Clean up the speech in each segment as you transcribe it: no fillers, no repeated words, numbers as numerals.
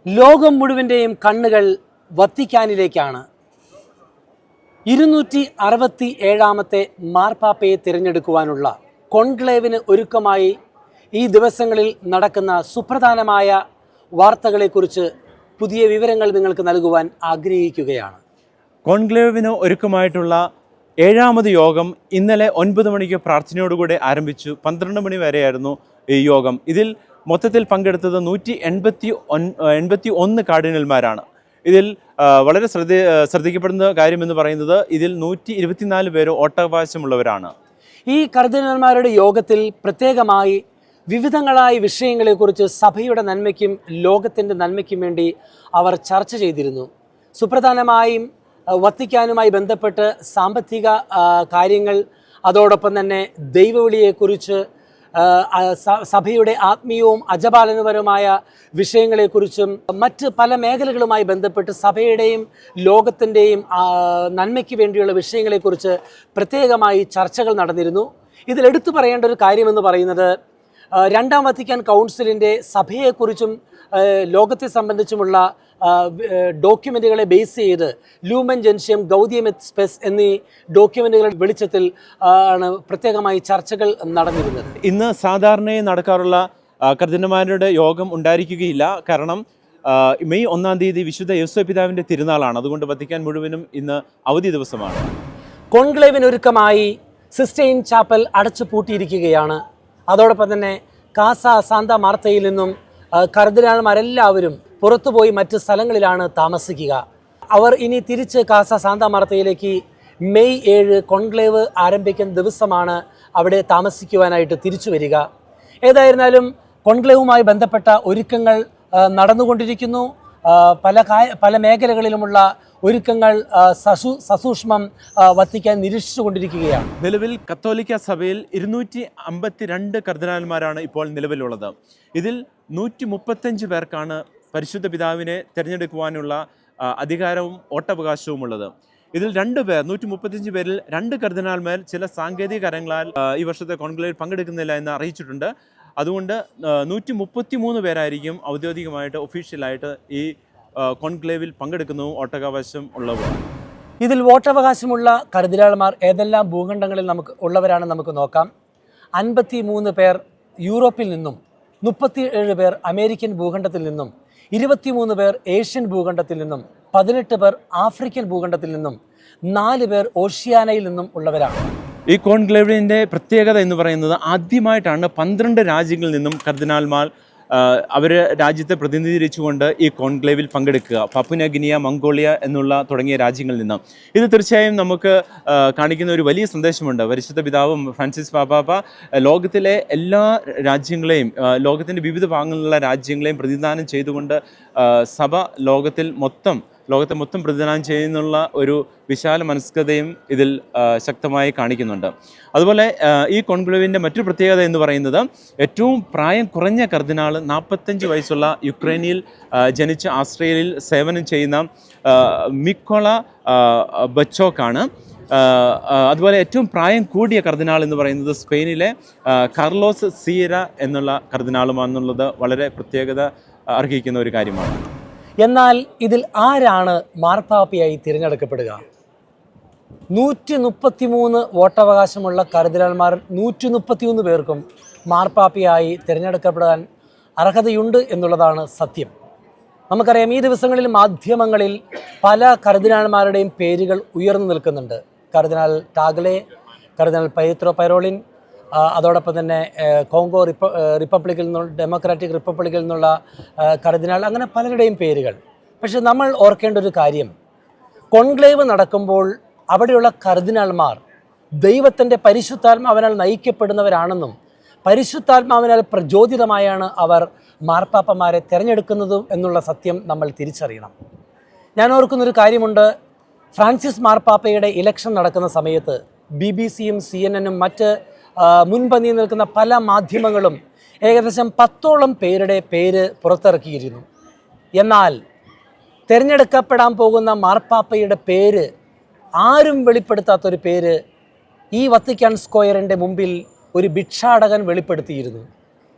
ലോകം മുഴുവൻ്റെയും കണ്ണുകൾ വത്തിക്കാനിലേക്കാണ്. 267ാമത്തെ മാർപ്പാപ്പയെ തിരഞ്ഞെടുക്കുവാനുള്ള കോൺക്ലേവിന് ഒരുക്കമായി ഈ ദിവസങ്ങളിൽ നടക്കുന്ന സുപ്രധാനമായ വാർത്തകളെക്കുറിച്ച് പുതിയ വിവരങ്ങൾ നിങ്ങൾക്ക് നൽകുവാൻ ആഗ്രഹിക്കുകയാണ്. കോൺക്ലേവിന് ഒരുക്കമായിട്ടുള്ള 7ാമത് യോഗം ഇന്നലെ 9 മണിക്ക് പ്രാർത്ഥനയോടുകൂടി ആരംഭിച്ചു. 12 മണി വരെയായിരുന്നു ഈ യോഗം. ഇതിൽ മൊത്തത്തിൽ പങ്കെടുത്തത് 181 കാർഡിനൽമാരാണ്. ഇതിൽ വളരെ ശ്രദ്ധിക്കപ്പെടുന്ന കാര്യമെന്ന് പറയുന്നത് ഇതിൽ 124 പേര് വോട്ടവകാശമുള്ളവരാണ്. ഈ കർദിനാൾമാരുടെ യോഗത്തിൽ പ്രത്യേകമായി വിവിധങ്ങളായ വിഷയങ്ങളെക്കുറിച്ച് സഭയുടെ നന്മയ്ക്കും ലോകത്തിൻ്റെ നന്മയ്ക്കും വേണ്ടി അവർ ചർച്ച ചെയ്തിരുന്നു. സുപ്രധാനമായും വത്തിക്കാനുമായി ബന്ധപ്പെട്ട് സാമ്പത്തിക കാര്യങ്ങൾ, അതോടൊപ്പം തന്നെ ദൈവവിളിയെക്കുറിച്ച്, സഭയുടെ ആത്മീയവും അജപാലനപരമായ വിഷയങ്ങളെക്കുറിച്ചും മറ്റ് പല മേഖലകളുമായി ബന്ധപ്പെട്ട് സഭയുടെയും ലോകത്തിൻ്റെയും നന്മയ്ക്ക് വേണ്ടിയുള്ള വിഷയങ്ങളെക്കുറിച്ച് പ്രത്യേകമായി ചർച്ചകൾ നടന്നിരുന്നു. ഇതിലെടുത്തു പറയേണ്ട ഒരു കാര്യമെന്ന് പറയുന്നത് രണ്ടാം വത്തിക്കാൻ കൗൺസിലിൻ്റെ സഭയെക്കുറിച്ചും ലോകത്തെ സംബന്ധിച്ചുമുള്ള ഡോക്യുമെൻറ്റുകളെ ബേസ് ചെയ്ത് ലൂമൻ ജെൻഷ്യം, ഗൗഡിയം എറ്റ് സ്പെസ് എന്നീ ഡോക്യുമെൻറ്റുകളുടെ വെളിച്ചത്തിൽ ആണ് പ്രത്യേകമായി ചർച്ചകൾ നടന്നിരുന്നത്. ഇന്ന് സാധാരണയായി നടക്കാറുള്ള കർദിനാൾമാരുടെ യോഗം ഉണ്ടായിരിക്കുകയില്ല. കാരണം മെയ് 1-ാം തീയതി വിശുദ്ധ യോസേപ്പ് പിതാവിൻ്റെ തിരുനാളാണ്. അതുകൊണ്ട് വത്തിക്കാൻ മുഴുവനും ഇന്ന് അവധി ദിവസമാണ്. കോൺക്ലേവിനൊരുക്കമായി സിസ്റ്റൈൻ ചാപ്പൽ അടച്ചു പൂട്ടിയിരിക്കുകയാണ്. അതോടൊപ്പം തന്നെ കാസ സാന്ത മാർത്തയിൽ നിന്നും കർദിനാൾമാരെല്ലാവരും പുറത്തുപോയി മറ്റ് സ്ഥലങ്ങളിലാണ് താമസിക്കുക. അവർ ഇനി തിരിച്ച് കാസ സാന്ത മാർത്തയിലേക്ക് മെയ് 7 കോൺക്ലേവ് ആരംഭിക്കുന്ന ദിവസമാണ് അവിടെ താമസിക്കുവാനായിട്ട് തിരിച്ചു വരിക. ഏതായിരുന്നാലും കോൺക്ലേവുമായി ബന്ധപ്പെട്ട ഒരുക്കങ്ങൾ നടന്നുകൊണ്ടിരിക്കുന്നു. പല മേഖലകളിലുമുള്ള ഒരുക്കങ്ങൾ സസൂക്ഷ്മം വത്തിക്കാൻ നിരീക്ഷിച്ചുകൊണ്ടിരിക്കുകയാണ്. നിലവിൽ കത്തോലിക്ക സഭയിൽ 252 കർദിനാൾമാരാണ് ഇപ്പോൾ നിലവിലുള്ളത്. ഇതിൽ 135 പേർക്കാണ് പരിശുദ്ധ പിതാവിനെ തിരഞ്ഞെടുക്കുവാനുള്ള അധികാരവും വോട്ടവകാശവും ഉള്ളത്. ഇതിൽ 135 പേരിൽ 2 കർദിനാൾമാർ ചില സാങ്കേതിക കാരണങ്ങളാൽ ഈ വർഷത്തെ കോൺക്ലേവിൽ പങ്കെടുക്കുന്നില്ല എന്ന് അറിയിച്ചിട്ടുണ്ട്. അതുകൊണ്ട് 133 പേരായിരിക്കും ഔദ്യോഗികമായിട്ട് ഒഫീഷ്യലായിട്ട് ഈ കോൺക്ലേവിൽ പങ്കെടുക്കുന്നതും വോട്ടവകാശം ഉള്ളവർ. ഇതിൽ വോട്ടവകാശമുള്ള കർദിനാൾമാർ ഏതെല്ലാം ഭൂഖണ്ഡങ്ങളിൽ ഉള്ളവരാണ് നമുക്ക് നോക്കാം. 53 പേർ യൂറോപ്പിൽ നിന്നും, 37 പേർ അമേരിക്കൻ ഭൂഖണ്ഡത്തിൽ നിന്നും, 23 പേർ ഏഷ്യൻ ഭൂഖണ്ഡത്തിൽ നിന്നും, 18 പേർ ആഫ്രിക്കൻ ഭൂഖണ്ഡത്തിൽ നിന്നും, 4 പേർ ഓഷ്യാനയിൽ നിന്നും ഉള്ളവരാണ്. ഈ കോൺക്ലേവിൻ്റെ പ്രത്യേകത എന്ന് പറയുന്നത് ആദ്യമായിട്ടാണ് 12 രാജ്യങ്ങളിൽ നിന്നും കർദിനാൾമാർ അവർ രാജ്യത്തെ പ്രതിനിധീകരിച്ചുകൊണ്ട് ഈ കോൺക്ലേവിൽ പങ്കെടുക്കുക. പപ്പുവ ഗിനിയ, മംഗോളിയ തുടങ്ങിയ രാജ്യങ്ങളിൽ നിന്ന്. ഇത് തീർച്ചയായും നമുക്ക് കാണിക്കുന്ന ഒരു വലിയ സന്ദേശമുണ്ട്. പരിശുദ്ധ പിതാവും ഫ്രാൻസിസ് മാർപ്പാപ്പ ലോകത്തിലെ എല്ലാ രാജ്യങ്ങളെയും, ലോകത്തിൻ്റെ വിവിധ ഭാഗങ്ങളിലുള്ള രാജ്യങ്ങളെയും പ്രതിനിധാനം ചെയ്തുകൊണ്ട് സഭ ലോകത്തെ മൊത്തം പ്രതിദാനം ചെയ്യുന്നുള്ള ഒരു വിശാല മനസ്കതയും ഇതിൽ ശക്തമായി കാണിക്കുന്നുണ്ട്. അതുപോലെ ഈ കോൺക്ലേവിൻ്റെ മറ്റൊരു പ്രത്യേകത എന്ന് പറയുന്നത് ഏറ്റവും പ്രായം കുറഞ്ഞ കർദിനാൾ 45 വയസ്സുള്ള യുക്രൈനിൽ ജനിച്ച് ആസ്ട്രേലിയയിൽ സേവനം ചെയ്യുന്ന മിക്കോള ബച്ചോക്കാണ്. അതുപോലെ ഏറ്റവും പ്രായം കൂടിയ കർദിനാൾ എന്ന് പറയുന്നത് സ്പെയിനിലെ കാർലോസ് സീര എന്നുള്ള കർദിനാളുമാണെന്നുള്ളത് വളരെ പ്രത്യേകത അർഹിക്കുന്ന ഒരു കാര്യമാണ്. എന്നാൽ ഇതിൽ ആരാണ് മാർപ്പാപ്പയായി തിരഞ്ഞെടുക്കപ്പെടുക? 133 വോട്ടവകാശമുള്ള കർദിനാൾമാർ 131 പേർക്കും മാർപ്പാപ്പയായി തിരഞ്ഞെടുക്കപ്പെടാൻ അർഹതയുണ്ട് എന്നുള്ളതാണ് സത്യം. നമുക്കറിയാം, ഈ ദിവസങ്ങളിൽ മാധ്യമങ്ങളിൽ പല കർദിനാൾമാരുടെയും പേരുകൾ ഉയർന്നു നിൽക്കുന്നുണ്ട്. കർദിനാൾ ടാഗ്ലെ, കർദിനാൾ പൈത്രോ പൈറോളിൻ, അതോടൊപ്പം തന്നെ കോങ്കോ റിപ്പബ്ലിക്കിൽ നിന്നുള്ള, ഡെമോക്രാറ്റിക് റിപ്പബ്ലിക്കിൽ നിന്നുള്ള കർദിനാൾ, അങ്ങനെ പലരുടെയും പേരുകൾ. പക്ഷെ നമ്മൾ ഓർക്കേണ്ട ഒരു കാര്യം, കോൺക്ലേവ് നടക്കുമ്പോൾ അവിടെയുള്ള കർദിനാൾമാർ ദൈവത്തിൻ്റെ പരിശുദ്ധാത്മാവിനാൽ നയിക്കപ്പെടുന്നവരാണെന്നും പരിശുദ്ധാത്മാവിനാൽ പ്രചോദിതമായാണ് അവർ മാർപ്പാപ്പമാരെ തിരഞ്ഞെടുക്കുന്നതും എന്നുള്ള സത്യം നമ്മൾ തിരിച്ചറിയണം. ഞാൻ ഓർക്കുന്നൊരു കാര്യമുണ്ട്. ഫ്രാൻസിസ് മാർപ്പാപ്പയുടെ ഇലക്ഷൻ നടക്കുന്ന സമയത്ത് BBC-യും CNN-ഉം മറ്റ് മുൻപന്തിയിൽ നിൽക്കുന്ന പല മാധ്യമങ്ങളും ഏകദേശം 10ഓളം പേരുടെ പേര് പുറത്തിറക്കിയിരുന്നു. എന്നാൽ തിരഞ്ഞെടുക്കപ്പെടാൻ പോകുന്ന മാർപ്പാപ്പയുടെ പേര് ആരും വെളിപ്പെടുത്താത്തൊരു പേര് ഈ വത്തിക്കാൻ സ്ക്വയറിൻ്റെ മുമ്പിൽ ഒരു ഭിക്ഷാടകൻ വെളിപ്പെടുത്തിയിരുന്നു.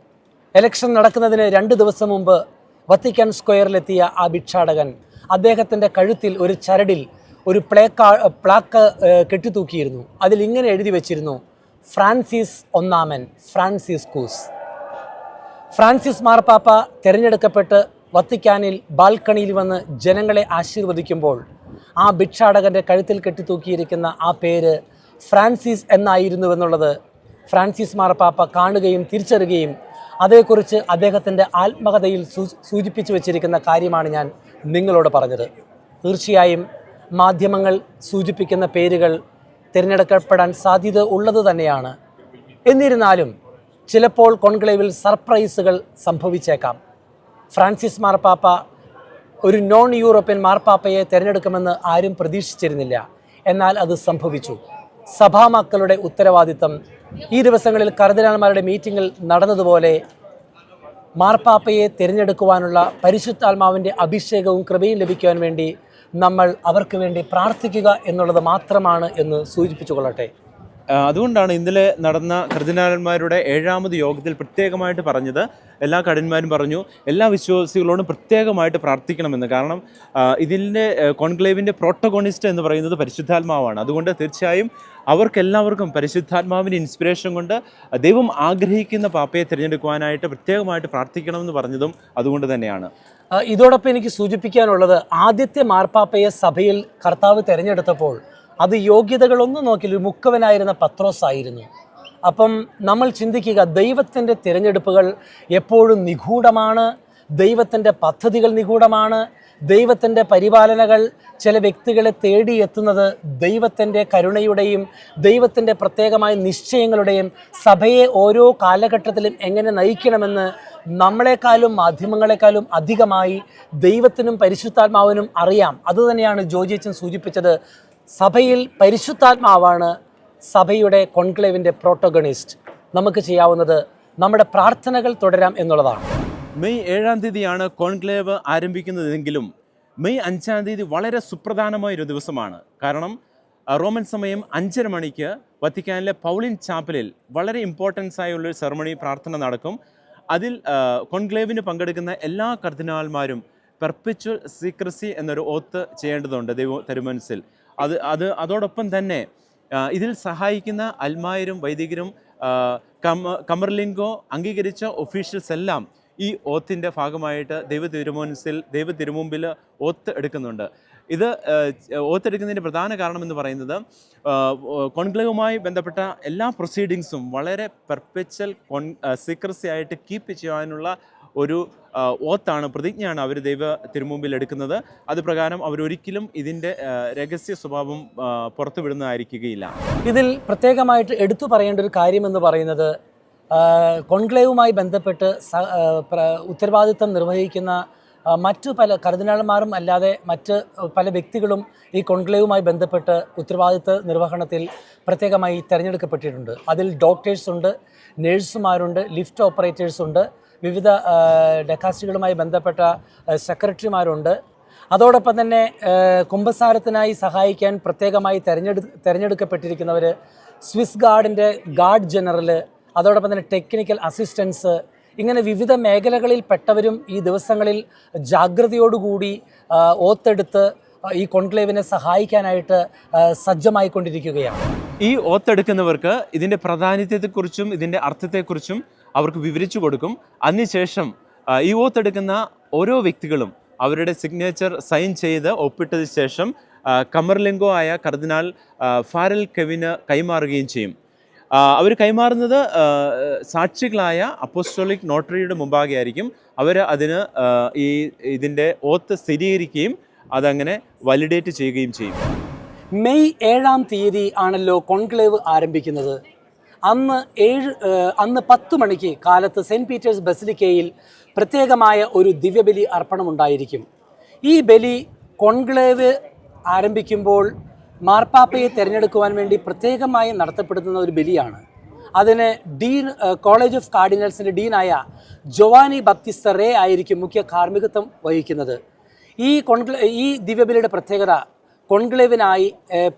ഇലക്ഷൻ നടക്കുന്നതിന് 2 ദിവസം മുമ്പ് വത്തിക്കാൻ സ്ക്വയറിലെത്തിയ ആ ഭിക്ഷാടകൻ അദ്ദേഹത്തിൻ്റെ കഴുത്തിൽ ഒരു ചരടിൽ ഒരു പ്ലാക്ക് കെട്ടിത്തൂക്കിയിരുന്നു. അതിൽ ഇങ്ങനെ എഴുതി വച്ചിരുന്നു: ഫ്രാൻസിസ് ഒന്നാമൻ ഫ്രാൻസിസ്കൂസ്. ഫ്രാൻസിസ് മാർപ്പാപ്പ തിരഞ്ഞെടുക്കപ്പെട്ട് വത്തിക്കാനിൽ ബാൽക്കണിയിൽ വന്ന് ജനങ്ങളെ ആശീർവദിക്കുമ്പോൾ ആ ഭിക്ഷാടകൻ്റെ കഴുത്തിൽ കെട്ടിത്തൂക്കിയിരിക്കുന്ന ആ പേര് ഫ്രാൻസിസ് എന്നായിരുന്നുവെന്നുള്ളത് ഫ്രാൻസിസ് മാർപ്പാപ്പ കാണുകയും തിരിച്ചറിയുകയും അതേക്കുറിച്ച് അദ്ദേഹത്തിൻ്റെ ആത്മകഥയിൽ സൂചിപ്പിച്ചു വച്ചിരിക്കുന്ന കാര്യമാണ് ഞാൻ നിങ്ങളോട് പറഞ്ഞത്. തീർച്ചയായും മാധ്യമങ്ങൾ സൂചിപ്പിക്കുന്ന പേരുകൾ തിരഞ്ഞെടുക്കപ്പെടാൻ സാധ്യത ഉള്ളത് തന്നെയാണ്. എന്നിരുന്നാലും ചിലപ്പോൾ കോൺക്ലേവിൽ സർപ്രൈസുകൾ സംഭവിച്ചേക്കാം. ഫ്രാൻസിസ് മാർപ്പാപ്പ ഒരു നോൺ യൂറോപ്യൻ മാർപ്പാപ്പയെ തിരഞ്ഞെടുക്കുമെന്ന് ആരും പ്രതീക്ഷിച്ചിരുന്നില്ല. എന്നാൽ അത് സംഭവിച്ചു. സഭാമക്കളുടെ ഉത്തരവാദിത്തം ഈ ദിവസങ്ങളിൽ കർദിനാൾമാരുടെ മീറ്റിങ്ങിൽ നടന്നതുപോലെ മാർപ്പാപ്പയെ തിരഞ്ഞെടുക്കുവാനുള്ള പരിശുദ്ധാത്മാവിൻ്റെ അഭിഷേകവും കൃപയും ലഭിക്കുവാൻ വേണ്ടി നമ്മൾ അവർക്ക് വേണ്ടി പ്രാർത്ഥിക്കുക എന്നുള്ളത് മാത്രമാണ് എന്ന് സൂചിപ്പിച്ചു കൊള്ളട്ടെ. അതുകൊണ്ടാണ് ഇന്നലെ നടന്ന കർദിനാളന്മാരുടെ 7ാമത് യോഗത്തിൽ പ്രത്യേകമായിട്ട് പറഞ്ഞത്. എല്ലാ കർദിനാൾമാരും പറഞ്ഞു എല്ലാ വിശ്വാസികളോടും പ്രത്യേകമായിട്ട് പ്രാർത്ഥിക്കണമെന്ന്. കാരണം ഇതിൻ്റെ കോൺക്ലേവിൻ്റെ പ്രോട്ടഗോണിസ്റ്റ് എന്ന് പറയുന്നത് പരിശുദ്ധാത്മാവാണ്. അതുകൊണ്ട് തീർച്ചയായും അവർക്കെല്ലാവർക്കും പരിശുദ്ധാത്മാവിൻ്റെ ഇൻസ്പിറേഷൻ കൊണ്ട് ദൈവം ആഗ്രഹിക്കുന്ന പാപ്പയെ തിരഞ്ഞെടുക്കുവാനായിട്ട് പ്രത്യേകമായിട്ട് പ്രാർത്ഥിക്കണമെന്ന് പറഞ്ഞതും അതുകൊണ്ട് തന്നെയാണ്. ഇതോടൊപ്പം എനിക്ക് സൂചിപ്പിക്കാനുള്ളത്, ആദ്യത്തെ മാർപ്പാപ്പയെ സഭയിൽ കർത്താവ് തിരഞ്ഞെടുത്തപ്പോൾ അത് യോഗ്യതകളൊന്നും നോക്കില്ല, ഒരു മുക്കവനായിരുന്ന പത്രോസ് ആയിരുന്നു. അപ്പം നമ്മൾ ചിന്തിക്കുക, ദൈവത്തിൻ്റെ തിരഞ്ഞെടുപ്പുകൾ എപ്പോഴും നിഗൂഢമാണ്, ദൈവത്തിൻ്റെ പദ്ധതികൾ നിഗൂഢമാണ്, ദൈവത്തിൻ്റെ പരിപാലനകൾ ചില വ്യക്തികളെ തേടിയെത്തുന്നത് ദൈവത്തിൻ്റെ കരുണയുടെയും ദൈവത്തിൻ്റെ പ്രത്യേകമായ നിശ്ചയങ്ങളുടെയും സഭയെ ഓരോ കാലഘട്ടത്തിലും എങ്ങനെ നയിക്കണമെന്ന് നമ്മളെക്കാളും മാധ്യമങ്ങളെക്കാളും അധികമായി ദൈവത്തിനും പരിശുദ്ധാത്മാവിനും അറിയാം. അതുതന്നെയാണ് ജോജിയച്ചൻ സൂചിപ്പിച്ചത്. സഭയിൽ പരിശുദ്ധാത്മാവാണ് സഭയുടെ കോൺക്ലേവിൻ്റെ പ്രോട്ടോഗണിസ്റ്റ്. നമുക്ക് ചെയ്യാവുന്നത് നമ്മുടെ പ്രാർത്ഥനകൾ തുടരാം എന്നുള്ളതാണ്. മെയ് 7-ാം തീയതിയാണ് കോൺക്ലേവ് ആരംഭിക്കുന്നതെങ്കിലും മെയ് 5-ാം തീയതി വളരെ സുപ്രധാനമായൊരു ദിവസമാണ്. കാരണം റോമൻ സമയം 5:30 മണിക്ക് വത്തിക്കാനിലെ പൗളിൻ ചാപ്പലിൽ വളരെ ഇമ്പോർട്ടൻസ് ആയുള്ളൊരു സെറമണി പ്രാർത്ഥന നടക്കും. അതിൽ കോൺക്ലേവിന് പങ്കെടുക്കുന്ന എല്ലാ കർദിനാൾമാരും പെർപ്പച്വൽ സീക്രസി എന്നൊരു ഓത്ത് ചെയ്യേണ്ടതുണ്ട് ദൈവ തിരുമനസ്സിൽ. അതോടൊപ്പം തന്നെ ഇതിൽ സഹായിക്കുന്ന അൽമായരും വൈദികരും കമർലിംഗോ അംഗീകരിച്ച ഒഫീഷ്യൽസ് എല്ലാം ഈ ഓത്തിൻ്റെ ഭാഗമായിട്ട് ദൈവ തിരുമുമ്പിൽ ഓത്ത് എടുക്കുന്നുണ്ട്. ഇത് ഓത്തെടുക്കുന്നതിൻ്റെ പ്രധാന കാരണം എന്ന് പറയുന്നത് കോൺക്ലേവുമായി ബന്ധപ്പെട്ട എല്ലാ പ്രൊസീഡിങ്സും വളരെ പെർപ്പച്വൽ സീക്രസി ആയിട്ട് കീപ്പ് ചെയ്യാനുള്ള ഒരു ഓത്താണ്, പ്രതിജ്ഞയാണ് അവർ ദൈവ തിരുമുമ്പിൽ എടുക്കുന്നത്. അത് പ്രകാരം അവരൊരിക്കലും ഇതിൻ്റെ രഹസ്യ സ്വഭാവം പുറത്തുവിടുന്നതായിരിക്കുകയില്ല. ഇതിൽ പ്രത്യേകമായിട്ട് എടുത്തു പറയേണ്ട ഒരു കാര്യമെന്ന് പറയുന്നത്, കോൺക്ലേവുമായി ബന്ധപ്പെട്ട് ഉത്തരവാദിത്തം നിർവഹിക്കുന്ന മറ്റു പല കർദിനാൾമാരും അല്ലാതെ മറ്റ് പല വ്യക്തികളും ഈ കോൺക്ലേവുമായി ബന്ധപ്പെട്ട് ഉത്തരവാദിത്ത നിർവഹണത്തിൽ പ്രത്യേകമായി തിരഞ്ഞെടുക്കപ്പെട്ടിട്ടുണ്ട്. അതിൽ ഡോക്ടേഴ്സുണ്ട്, നേഴ്സുമാരുണ്ട്, ലിഫ്റ്റ് ഓപ്പറേറ്റേഴ്സുണ്ട്, വിവിധ ഡെക്കാസ്റ്റുകളുമായി ബന്ധപ്പെട്ട സെക്രട്ടറിമാരുണ്ട്. അതോടൊപ്പം തന്നെ കുമ്പസാരത്തിനായി സഹായിക്കാൻ പ്രത്യേകമായി തിരഞ്ഞെടുക്കപ്പെട്ടിരിക്കുന്നവർ സ്വിസ് ഗാർഡിൻ്റെ ഗാർഡ് ജനറൽ, അതോടൊപ്പം തന്നെ ടെക്നിക്കൽ അസിസ്റ്റൻസ്, ഇങ്ങനെ വിവിധ മേഖലകളിൽ പെട്ടവരും ഈ ദിവസങ്ങളിൽ ജാഗ്രതയോടുകൂടി ഓത്തെടുത്ത് ഈ കോൺക്ലേവിനെ സഹായിക്കാനായിട്ട് സജ്ജമായിക്കൊണ്ടിരിക്കുകയാണ്. ഈ ഓത്തെടുക്കുന്നവർക്ക് ഇതിൻ്റെ പ്രാധാന്യത്തെക്കുറിച്ചും ഇതിൻ്റെ അർത്ഥത്തെക്കുറിച്ചും അവർക്ക് വിവരിച്ചു കൊടുക്കും. അതിനുശേഷം ഈ ഓത്തെടുക്കുന്ന ഓരോ വ്യക്തികളും അവരുടെ സിഗ്നേച്ചർ സൈൻ ചെയ്ത് ഒപ്പിട്ടതിന് ശേഷം കമർലിംഗോ ആയ കർദിനാൾ ഫാരൽ കെവിന് കൈമാറുകയും ചെയ്യും. അവർ കൈമാറുന്നത് സാക്ഷികളായ അപ്പോസ്റ്റോളിക് നോട്ടറിയുടെ മുമ്പാകെ ആയിരിക്കും. അവർ അതിന് ഇതിൻ്റെ ഓത്ത് സ്ഥിരീകരിക്കുകയും അതങ്ങനെ വാലിഡേറ്റ് ചെയ്യുകയും ചെയ്യും. മെയ് 7-ാം തീയതി ആണല്ലോ കോൺക്ലേവ് ആരംഭിക്കുന്നത്. അന്ന് 10 മണിക്ക് കാലത്ത് സെൻറ്റ് പീറ്റേഴ്സ് ബസിലിക്കയിൽ പ്രത്യേകമായ ഒരു ദിവ്യബലി അർപ്പണമുണ്ടായിരിക്കും. ഈ ബലി കോൺക്ലേവ് ആരംഭിക്കുമ്പോൾ മാർപ്പാപ്പയെ തിരഞ്ഞെടുക്കുവാൻ വേണ്ടി പ്രത്യേകമായി നടത്തപ്പെടുന്ന ഒരു ബലിയാണ്. അതിന് കോളേജ് ഓഫ് കാർഡിനൽസിൻ്റെ ഡീനായ ജോവാനി ബപ്തിസ്ത റേ ആയിരിക്കും മുഖ്യ കാർമ്മികത്വം വഹിക്കുന്നത്. ഈ ദിവ്യബലിയുടെ പ്രത്യേകത കോൺക്ലേവിനായി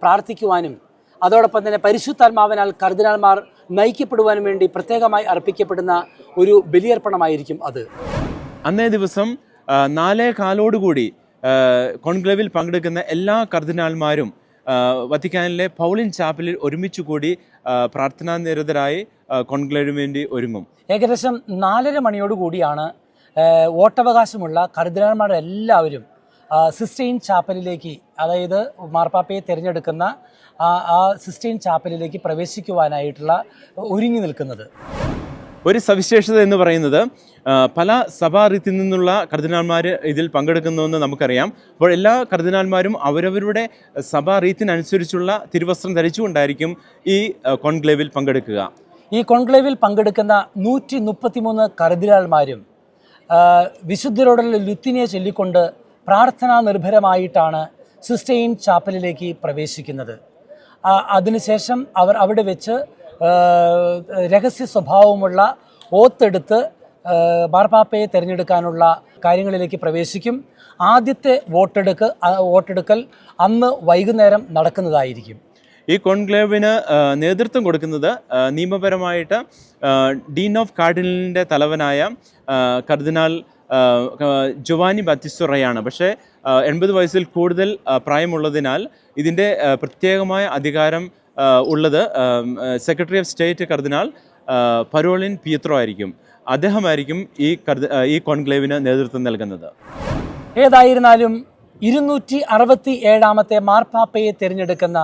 പ്രാർത്ഥിക്കുവാനും അതോടൊപ്പം തന്നെ പരിശുദ്ധാത്മാവിനാൽ കർദിനാൾമാർ നയിക്കപ്പെടുവാനും വേണ്ടി പ്രത്യേകമായി അർപ്പിക്കപ്പെടുന്ന ഒരു ബലിയർപ്പണമായിരിക്കും അത്. അന്നേ ദിവസം 4:15 കോൺക്ലേവിൽ പങ്കെടുക്കുന്ന എല്ലാ കർദിനാൾമാരും വത്തിക്കാനിലെ പൗളിൻ ചാപ്പലിൽ ഒരുമിച്ച് കൂടി പ്രാർത്ഥനാ നിരതരായി കോൺക്ലേവിന് വേണ്ടി ഒരുങ്ങും. ഏകദേശം 4:30 മണിയോടുകൂടിയാണ് വോട്ടവകാശമുള്ള കർദിനാൾമാരെല്ലാവരും സിസ്റ്റൈൻ ചാപ്പലിലേക്ക്, അതായത് മാർപ്പാപ്പയെ തിരഞ്ഞെടുക്കുന്ന ആ സിസ്റ്റൈൻ ചാപ്പലിലേക്ക് പ്രവേശിക്കുവാനായിട്ടുള്ള ഒരുങ്ങി നിൽക്കുന്നത്. ഒരു സവിശേഷത എന്ന് പറയുന്നത് പല സഭാരീതിയിൽ നിന്നുള്ള കർദിനാൾമാർ ഇതിൽ പങ്കെടുക്കുന്നുവെന്ന് നമുക്കറിയാം. അപ്പോൾ എല്ലാ കർദിനാൾമാരും അവരവരുടെ സഭാരീതിനനുസരിച്ചുള്ള തിരുവസ്ത്രം ധരിച്ചുകൊണ്ടായിരിക്കും ഈ കോൺക്ലേവിൽ പങ്കെടുക്കുക. ഈ കോൺക്ലേവിൽ പങ്കെടുക്കുന്ന 133 കർദിനാൾമാരും വിശുദ്ധരോടുള്ള ലുത്തിനിയെ ചൊല്ലിക്കൊണ്ട് പ്രാർത്ഥനാ നിർഭരമായിട്ടാണ് സിസ്റ്റൈൻ ചാപ്പലിലേക്ക് പ്രവേശിക്കുന്നത്. അതിനുശേഷം അവർ അവിടെ വെച്ച് രഹസ്യ സ്വഭാവമുള്ള ഓത്തെടുത്ത് മാർപ്പാപ്പയെ തിരഞ്ഞെടുക്കാനുള്ള കാര്യങ്ങളിലേക്ക് പ്രവേശിക്കും. ആദ്യത്തെ വോട്ടെടുക്കൽ അന്ന് വൈകുന്നേരം നടക്കുന്നതായിരിക്കും. ഈ കോൺക്ലേവിന് നേതൃത്വം കൊടുക്കുന്നത് നിയമപരമായിട്ട് ഡീൻ ഓഫ് കാർഡിനലിൻ്റെ തലവനായ കർദിനാൾ ജോവാനി ബാറ്റിസ്റ്റോറയാണ്. പക്ഷേ 80 വയസ്സിൽ കൂടുതൽ പ്രായമുള്ളതിനാൽ ഇതിൻ്റെ പ്രത്യേകമായ അധികാരം ഉള്ളത് secretary of state cardinal Parolin Pietro ആയിരിക്കും. അദ്ദേഹമായിരിക്കും ഈ കോൺക്ലേവിന് നേതൃത്വം നൽകുന്നത്. ഏതായിരുന്നാലും 267ാമത്തെ മാർപ്പാപ്പയെ തിരഞ്ഞെടുക്കുന്ന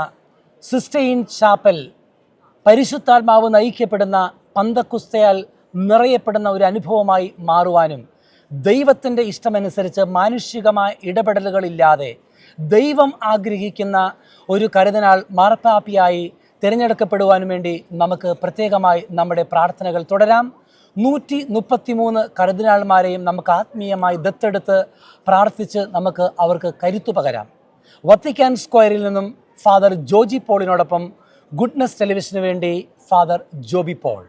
സിസ്റ്റൈൻ ചാപ്പൽ പരിശുദ്ധാത്മാവ് നയിക്കപ്പെടുന്ന പന്തക്കുസ്തയാൽ നിറയപ്പെടുന്ന ഒരു അനുഭവമായി മാറുവാനും ദൈവത്തിൻ്റെ ഇഷ്ടമനുസരിച്ച് മാനുഷികമായ ഇടപെടലുകളില്ലാതെ ദൈവം ആഗ്രഹിക്കുന്ന ഒരു കർദിനാൾ മാർപ്പാപ്പയായി തിരഞ്ഞെടുക്കപ്പെടുവാനും വേണ്ടി നമുക്ക് പ്രത്യേകമായി നമ്മുടെ പ്രാർത്ഥനകൾ തുടരാം. 133 കർദിനാൾമാരെയും നമുക്ക് ആത്മീയമായി ദത്തെടുത്ത് പ്രാർത്ഥിച്ച് നമുക്ക് അവർക്ക് കരുത്തു പകരാം. വത്തിക്കാൻ സ്ക്വയറിൽ നിന്നും ഫാദർ ജോജി പോളിനോടൊപ്പം ഗുഡ്നസ് ടെലിവിഷന് വേണ്ടി ഫാദർ ജോബി പോൾ.